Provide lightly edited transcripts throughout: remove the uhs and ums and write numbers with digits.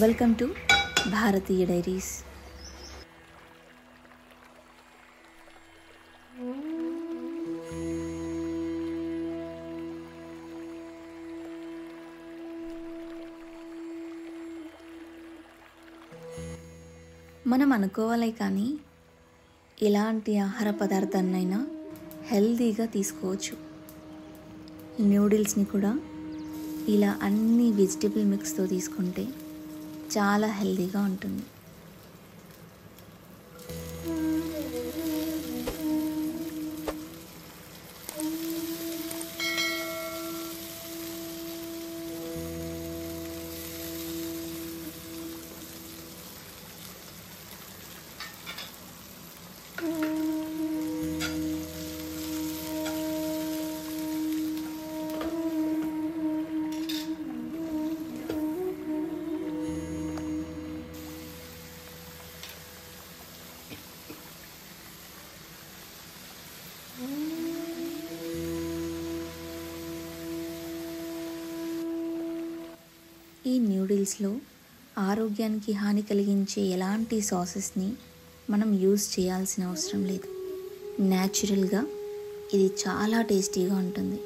Welcome to Bharatiya diaries. మనం అనుకోవాలి కానీ ఎలాంటి ఆహార పదార్థాన్నైనా హెల్తీగా తీసుకోవచ్చు. న్యూడిల్స్ని కూడా ఇలా అన్ని వెజిటబుల్ మిక్స్తో తీసుకుంటే చాలా హెల్తీగా ఉంటుంది. ఈ న్యూడిల్స్లో ఆరోగ్యానికి హాని కలిగించే ఎలాంటి సాసెస్ని మనం యూజ్ చేయాల్సిన అవసరం లేదు. న్యాచురల్గా ఇది చాలా టేస్టీగా ఉంటుంది.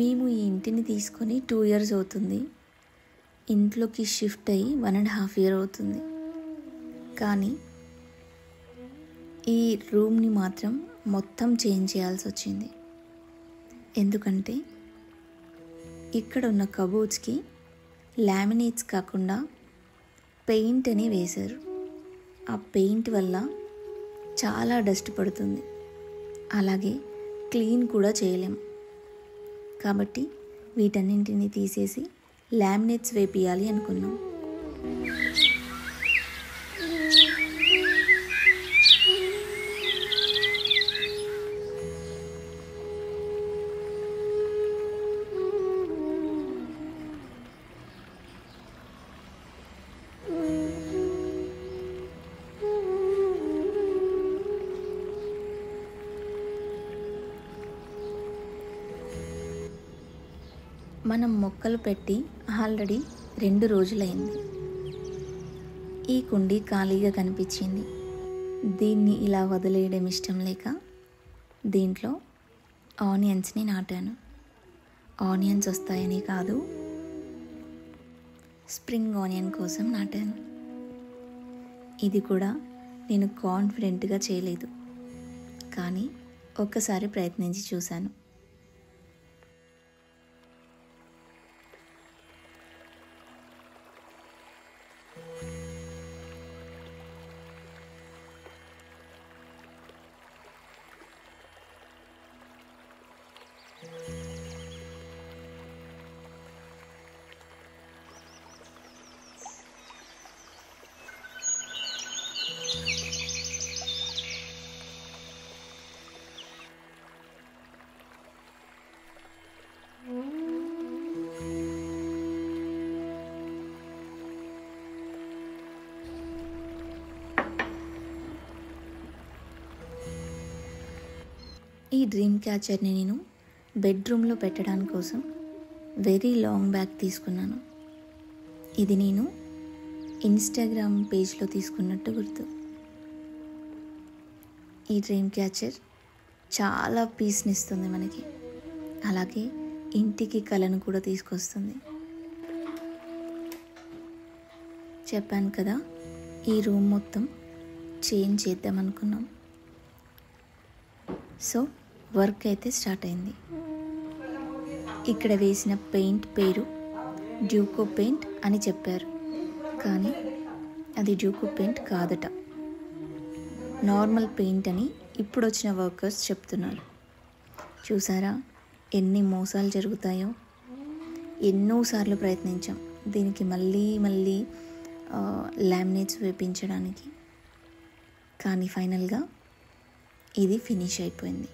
మేము ఈ ఇంటిని తీసుకొని 2 years అవుతుంది. ఇంట్లోకి షిఫ్ట్ అయ్యి 1.5 years అవుతుంది. కానీ ఈ రూమ్ని మాత్రం మొత్తం చేంజ్ చేయాల్సి వచ్చింది. ఎందుకంటే ఇక్కడ ఉన్న కబోర్డ్స్కి లామినేట్స్ కాకుండా పెయింట్ అని వేశారు. ఆ పెయింట్ వల్ల చాలా డస్ట్ పడుతుంది, అలాగే క్లీన్ కూడా చేయలేం. కాబట్టి వీటన్నింటినీ తీసేసి లామినేట్స్ వేపియాలి అనుకున్నాం. మనం మొక్కలు పెట్టి ఆల్రెడీ 2 రోజులైంది. ఈ కుండీ ఖాళీగా కనిపించింది. దీన్ని ఇలా వదిలేయడం ఇష్టం లేక దీంట్లో ఆనియన్స్ని నాటాను. ఆనియన్స్ వస్తాయని కాదు, స్ప్రింగ్ ఆనియన్ కోసం నాటాను. ఇది కూడా నేను కాన్ఫిడెంట్గా చేయలేదు, కానీ ఒక్కసారి ప్రయత్నించి చూశాను. ఈ డ్రీమ్ క్యాచర్ని నేను బెడ్రూమ్లో పెట్టడానికి కోసం వెరీ లాంగ్ బ్యాగ్ తీసుకున్నాను. ఇది నేను ఇన్స్టాగ్రామ్ పేజ్లో తీసుకున్నట్టు గుర్తు. ఈ డ్రీమ్ క్యాచర్ చాలా పీస్ని ఇస్తుంది మనకి, అలాగే ఇంటికి కళను కూడా తీసుకొస్తుంది. చెప్పాను కదా, ఈ రూమ్ మొత్తం చేంజ్ చేద్దామనుకున్నాం. సో వర్క్ అయితే స్టార్ట్ అయింది. ఇక్కడ వేసిన పెయింట్ పేరు డ్యూకో పెయింట్ అని చెప్పారు, కానీ అది డ్యూకో పెయింట్ కాదట, నార్మల్ పెయింట్ అని ఇప్పుడు వచ్చిన వర్కర్స్ చెప్తున్నారు. చూసారా ఎన్ని మోసాలు జరుగుతాయో. ఎన్నోసార్లు ప్రయత్నించాం దీనికి మళ్ళీ లామినేట్స్ వేపించడానికి. కానీ ఫైనల్గా ఇది ఫినిష్ అయిపోయింది.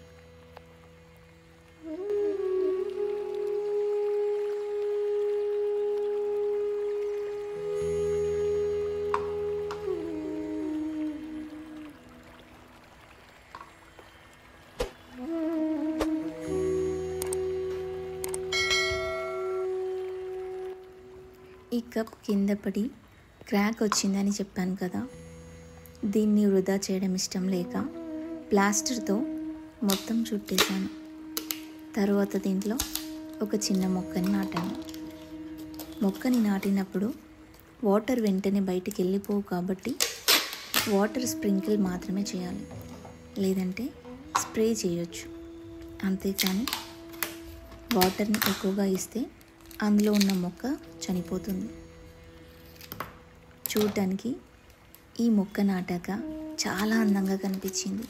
ఈ కప్ కింద పడి క్రాక్ వచ్చిందని చెప్పాను కదా, దీన్ని వృధా చేయడం ఇష్టం లేక ప్లాస్టర్తో మొత్తం చుట్టేశాను. తర్వాత దీంట్లో ఒక చిన్న మొక్కని నాటాను. మొక్కని నాటినప్పుడు వాటర్ వెంటనే బయటికి వెళ్ళిపోవు కాబట్టి వాటర్ స్ప్రింకిల్ మాత్రమే చేయాలి, లేదంటే స్ప్రే చేయొచ్చు. అంతేకాని వాటర్ని ఎక్కువగా ఇస్తే అందులో ఉన్న మొక్క చనిపోతుంది. చూడటానికి ఈ మొక్క నాటాక చాలా అందంగా కనిపించింది.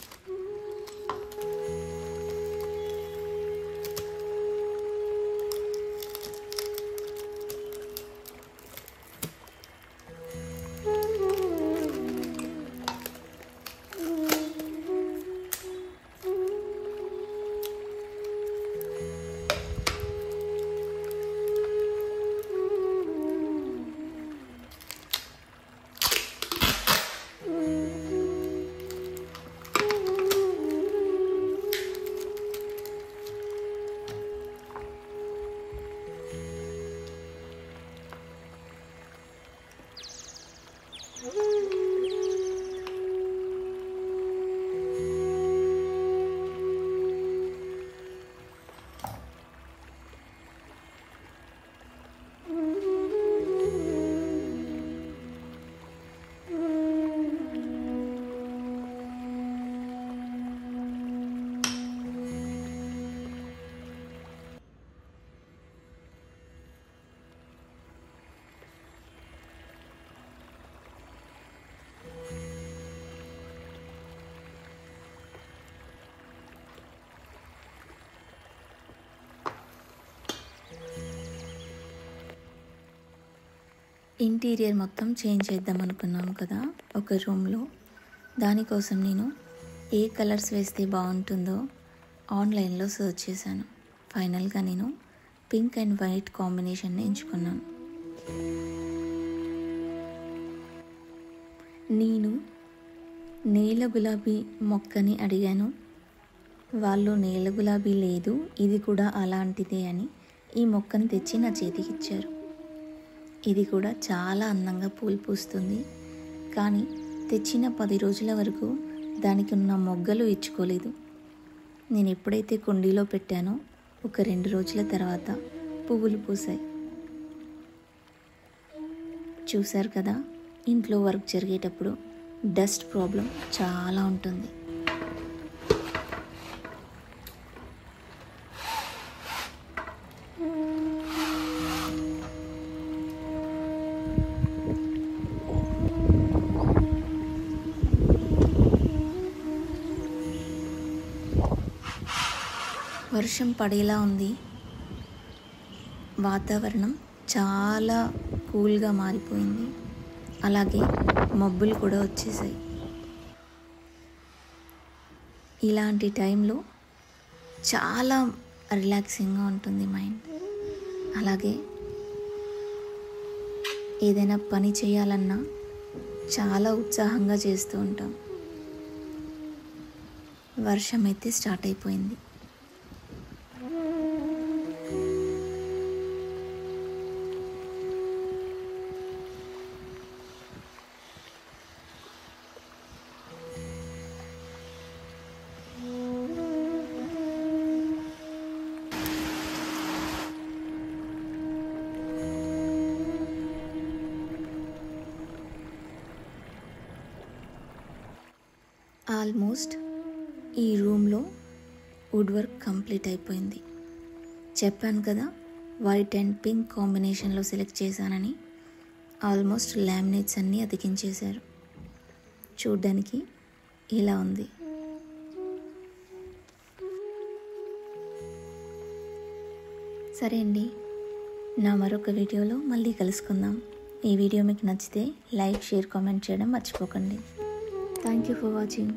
ఇంటీరియర్ మొత్తం చేంజ్ చేద్దాం అనుకున్నాం కదా ఒక రూమ్లో. దానికోసం నేను ఏ కలర్స్ వేస్తే బాగుంటుందో ఆన్లైన్లో సెర్చ్ చేశాను. ఫైనల్గా నేను పింక్ అండ్ వైట్ కాంబినేషన్ని ఎంచుకున్నాను. నేను నేల గులాబీ మొక్కని అడిగాను. వాళ్ళు నేల గులాబీ లేదు, ఇది కూడా అలాంటిదే అని ఈ మొక్కను తెచ్చి నా చేతికి ఇచ్చారు. ఇది కూడా చాలా అందంగా పూలు పూస్తుంది, కానీ తెచ్చిన 10 రోజుల వరకు దానికి ఉన్న మొగ్గలు ఇచ్చుకోలేదు. నేను ఎప్పుడైతే కుండీలో పెట్టానో ఒక 2 రోజుల తర్వాత పువ్వులు పూసాయి. చూశారు కదా, ఇంట్లో వర్క్ జరిగేటప్పుడు డస్ట్ ప్రాబ్లం చాలా ఉంటుంది. వర్షం పడేలా ఉంది. వాతావరణం చాలా కూల్గా మారిపోయింది. అలాగే మబ్బులు కూడా వచ్చేసాయి. ఇలాంటి టైంలో చాలా రిలాక్సింగ్గా ఉంటుంది మైండ్. అలాగే ఏదైనా పని చేయాలన్నా చాలా ఉత్సాహంగా చేస్తూ ఉంటాం. వర్షం అయితే స్టార్ట్ అయిపోయింది. ఆల్మోస్ట్ ఈ రూమ్లో వుడ్ వర్క్ కంప్లీట్ అయిపోయింది. చెప్పాను కదా, వైట్ అండ్ పింక్ కాంబినేషన్లో సెలెక్ట్ చేశానని. ఆల్మోస్ట్ లామినేట్స్ అన్నీ అతికించేశారు. చూడ్డానికి ఇలా ఉంది. సరే అండి, నా మరొక వీడియోలో మళ్ళీ కలుసుకుందాం. ఈ వీడియో మీకు నచ్చితే లైక్, షేర్, కామెంట్ చేయడం మర్చిపోకండి. Thank you for watching.